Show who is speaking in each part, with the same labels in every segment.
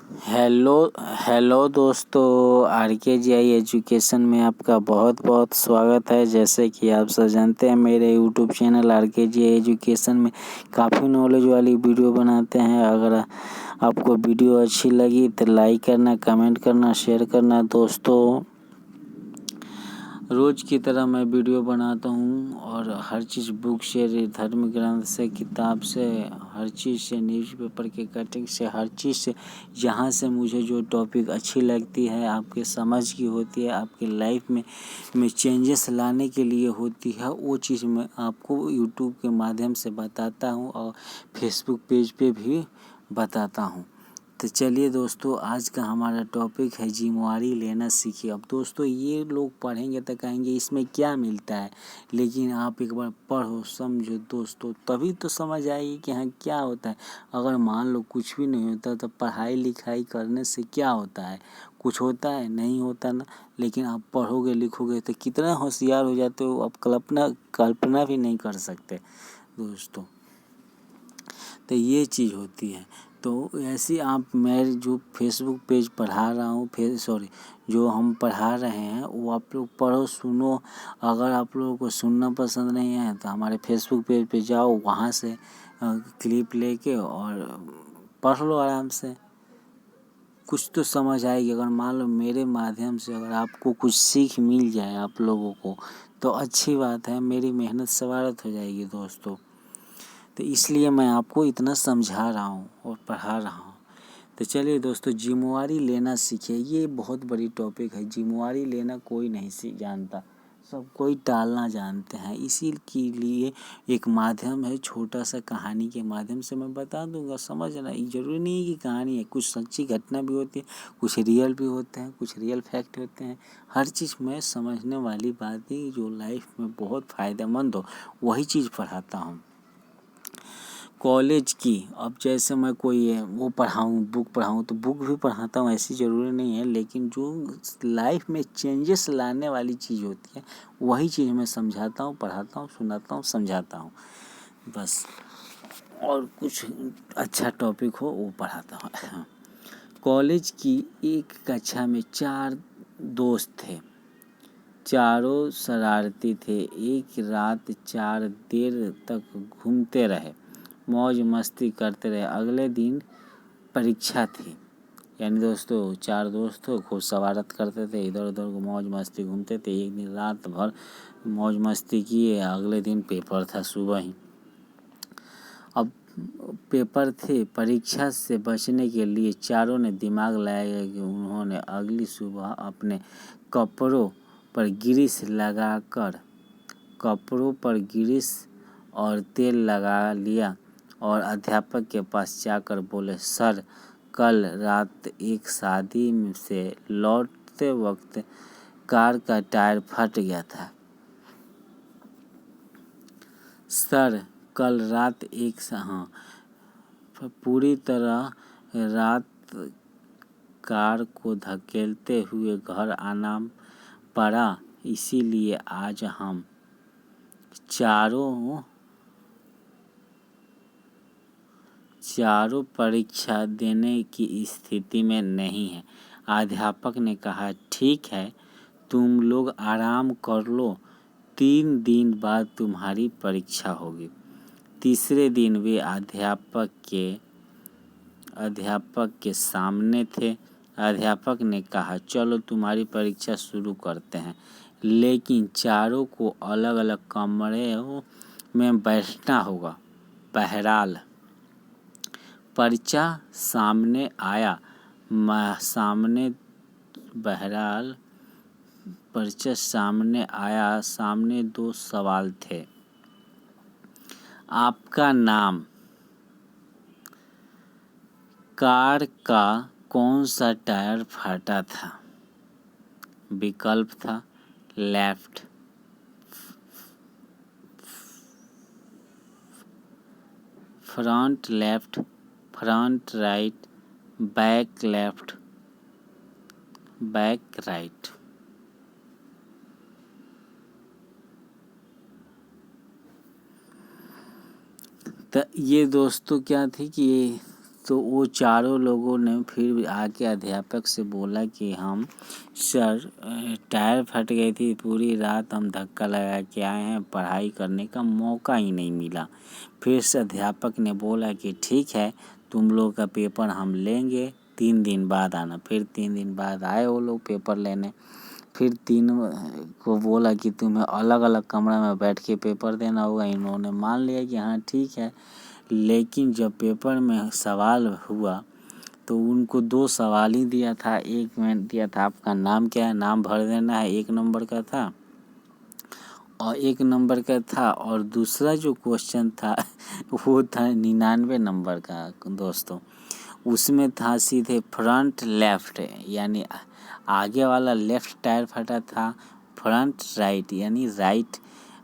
Speaker 1: Hello hello दोस्तों, RKGI education में आपका बहुत बहुत स्वागत है। जैसे कि आप सब जानते हैं, मेरे यूट्यूब चैनल RKGI एजुकेशन में काफ़ी नॉलेज वाली वीडियो बनाते हैं। अगर आपको वीडियो अच्छी लगी तो लाइक करना, कमेंट करना, शेयर करना। दोस्तों, रोज़ की तरह मैं वीडियो बनाता हूँ और हर चीज़ बुक से, धर्म ग्रंथ से, किताब से, हर चीज़ से, न्यूज़पेपर के कटिंग से, हर चीज़ से, जहाँ से मुझे जो टॉपिक अच्छी लगती है, आपके समझ की होती है, आपकी लाइफ में चेंजेस लाने के लिए होती है, वो चीज़ मैं आपको यूट्यूब के माध्यम से बताता हूँ और फेसबुक पेज पे भी बताता हूँ। तो चलिए दोस्तों, आज का हमारा टॉपिक है जिम्मेवारी लेना सीखिए। अब दोस्तों, ये लोग पढ़ेंगे तो कहेंगे इसमें क्या मिलता है, लेकिन आप एक बार पढ़ो, समझो दोस्तों, तभी तो समझ आएगी कि हाँ क्या होता है। अगर मान लो कुछ भी नहीं होता तो पढ़ाई लिखाई करने से क्या होता है? कुछ होता है? नहीं होता ना। लेकिन आप पढ़ोगे लिखोगे तो कितना होशियार हो जाते हो, आप कल्पना भी नहीं कर सकते दोस्तों। तो ये चीज़ होती है। तो ऐसे आप, मैं जो फेसबुक पेज पढ़ा रहा हूँ, जो हम पढ़ा रहे हैं वो आप लोग पढ़ो, सुनो। अगर आप लोगों को सुनना पसंद नहीं है तो हमारे फेसबुक पेज पे जाओ, वहाँ से क्लिप लेके और पढ़ लो आराम से। कुछ तो समझ आएगी। अगर मान लो मेरे माध्यम से अगर आपको कुछ सीख मिल जाए आप लोगों को, तो अच्छी बात है, मेरी मेहनत सवारत हो जाएगी दोस्तों। तो इसलिए मैं आपको इतना समझा रहा हूँ और पढ़ा रहा हूँ। तो चलिए दोस्तों, जिम्मेवारी लेना सीखिए। ये बहुत बड़ी टॉपिक है। जिम्मेवारी लेना कोई नहीं जानता, सब कोई टालना जानते हैं। इसी के लिए एक माध्यम है, छोटा सा कहानी के माध्यम से मैं बता दूंगा। समझना ये जरूरी नहीं है कि कहानी है, कुछ सच्ची घटना भी होती है, कुछ रियल भी होते हैं, कुछ रियल फैक्ट होते हैं। हर चीज़ में समझने वाली बातें जो लाइफ में बहुत फ़ायदेमंद हो, वही चीज़ पढ़ाता हूँ। कॉलेज की, अब जैसे मैं कोई वो पढ़ाऊँ, बुक पढ़ाऊँ, तो बुक भी पढ़ाता हूँ, ऐसी ज़रूरी नहीं है। लेकिन जो लाइफ में चेंजेस लाने वाली चीज़ होती है, वही चीज़ मैं समझाता हूँ, पढ़ाता हूँ, सुनाता हूँ, समझाता हूँ, बस। और कुछ अच्छा टॉपिक हो वो पढ़ाता हूँ। कॉलेज की एक कक्षा में 4 दोस्त थे। चारों शरारती थे। एक रात 4 देर तक घूमते रहे, मौज मस्ती करते रहे। अगले दिन परीक्षा थी। यानी दोस्तों, 4 दोस्त थे, खूब शरारत करते थे, इधर उधर मौज मस्ती घूमते थे। एक दिन रात भर मौज मस्ती किए, अगले दिन पेपर था सुबह ही। अब पेपर थे, परीक्षा से बचने के लिए चारों ने दिमाग लगाया कि उन्होंने अगली सुबह अपने कपड़ों पर ग्रीस और तेल लगा लिया और अध्यापक के पास जाकर बोले, सर, कल रात एक शादी से लौटते वक्त कार का टायर फट गया था। सर, कल रात पूरी तरह रात कार को धकेलते हुए घर आना पड़ा, इसीलिए आज हम चारों परीक्षा देने की स्थिति में नहीं है। अध्यापक ने कहा, ठीक है, तुम लोग आराम कर लो, 3 दिन बाद तुम्हारी परीक्षा होगी। तीसरे दिन वे अध्यापक के सामने थे। अध्यापक ने कहा, चलो तुम्हारी परीक्षा शुरू करते हैं, लेकिन चारों को अलग अलग कमरों में बैठना होगा। बहरहाल पर्चा सामने आया। सामने 2 सवाल थे। आपका नाम, कार का कौन सा टायर फटा था? विकल्प था left, front left, front right, back left, back right. तो ये दोस्तों क्या थी कि ये तो वो चारों लोगों ने फिर आके अध्यापक से बोला कि हम सर टायर फट गई थी, पूरी रात हम धक्का लगा के आए हैं, पढ़ाई करने का मौका ही नहीं मिला। फिर से अध्यापक ने बोला कि ठीक है, तुम लोग का पेपर हम लेंगे, 3 दिन बाद आना। फिर 3 दिन बाद आए वो लोग पेपर लेने। फिर तीनों को बोला कि तुम्हें अलग अलग कमरा में बैठ के पेपर देना होगा। इन्होंने मान लिया कि हाँ ठीक है। लेकिन जब पेपर में सवाल हुआ तो उनको 2 सवाल ही दिया था। एक में दिया था आपका नाम क्या है, नाम भर देना है, 1 नंबर का था, और 1 नंबर का था। और दूसरा जो क्वेश्चन था वो था 99 नंबर का दोस्तों। उसमें था सीधे फ्रंट लेफ्ट, यानी आगे वाला लेफ्ट टायर फटा था, फ्रंट राइट यानी राइट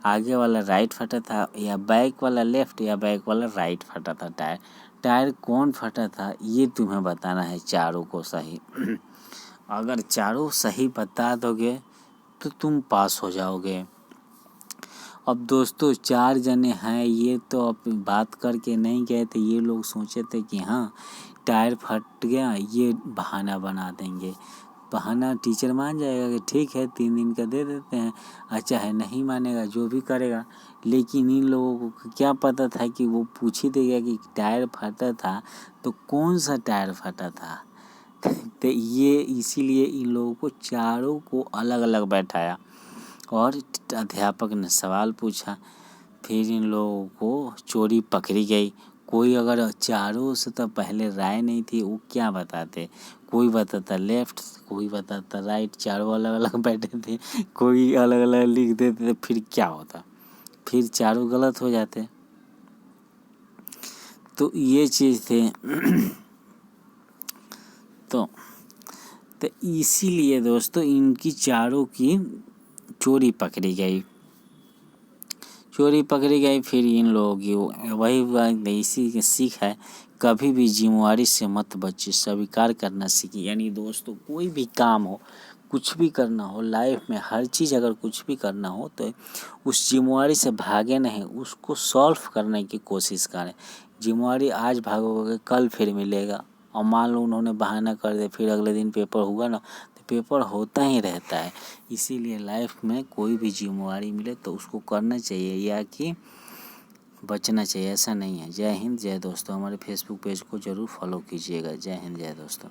Speaker 1: आगे वाला राइट फटा था, या बैक वाला लेफ्ट या बैक वाला राइट फटा था। टायर कौन फटा था ये तुम्हें बताना है, चारों को सही। अगर चारों सही बता दोगे तो तुम पास हो जाओगे। अब दोस्तों 4 जने हैं, ये तो अब बात करके नहीं गए थे। ये लोग सोचे थे कि हाँ टायर फट गया, ये बहाना बना देंगे। बहाना टीचर मान जाएगा कि ठीक है 3 दिन का दे देते हैं, अच्छा है, नहीं मानेगा जो भी करेगा। लेकिन इन लोगों को क्या पता था कि वो पूछ ही देगा कि टायर फटा था तो कौन सा टायर फटा था। तो ये इसीलिए इन लोगों को चारों को अलग अलग बैठाया और अध्यापक ने सवाल पूछा। फिर इन लोगों को चोरी पकड़ी गई। कोई अगर चारों से तो पहले राय नहीं थी, वो क्या बताते, कोई बताता लेफ्ट, कोई बताता राइट, चारों अलग अलग बैठे थे, कोई अलग अलग लिख देते, तो फिर क्या होता, फिर चारों गलत हो जाते। तो ये चीज़ थे। तो इसीलिए दोस्तों इनकी चारों की चोरी पकड़ी गई। फिर इन लोगों की वही इसी की सीख है, कभी भी जिम्मेवारी से मत बचिए, स्वीकार करना सीखिए। यानी दोस्तों कोई भी काम हो, कुछ भी करना हो लाइफ में, हर चीज़ अगर कुछ भी करना हो तो उस जिम्मेवारी से भागे नहीं, उसको सॉल्व करने की कोशिश करें। जिम्मेवारी आज भागोगे कल फिर मिलेगा, और मान लो उन्होंने बहाना कर दिया, फिर अगले दिन पेपर हुआ ना, तो पेपर होता ही रहता है। इसीलिए लाइफ में कोई भी जिम्मेवारी मिले तो उसको करना चाहिए, या कि बचना चाहिए, ऐसा नहीं है। जय हिंद, जय दोस्तों। हमारे फेसबुक पेज को ज़रूर फॉलो कीजिएगा। जय हिंद, जय दोस्तों।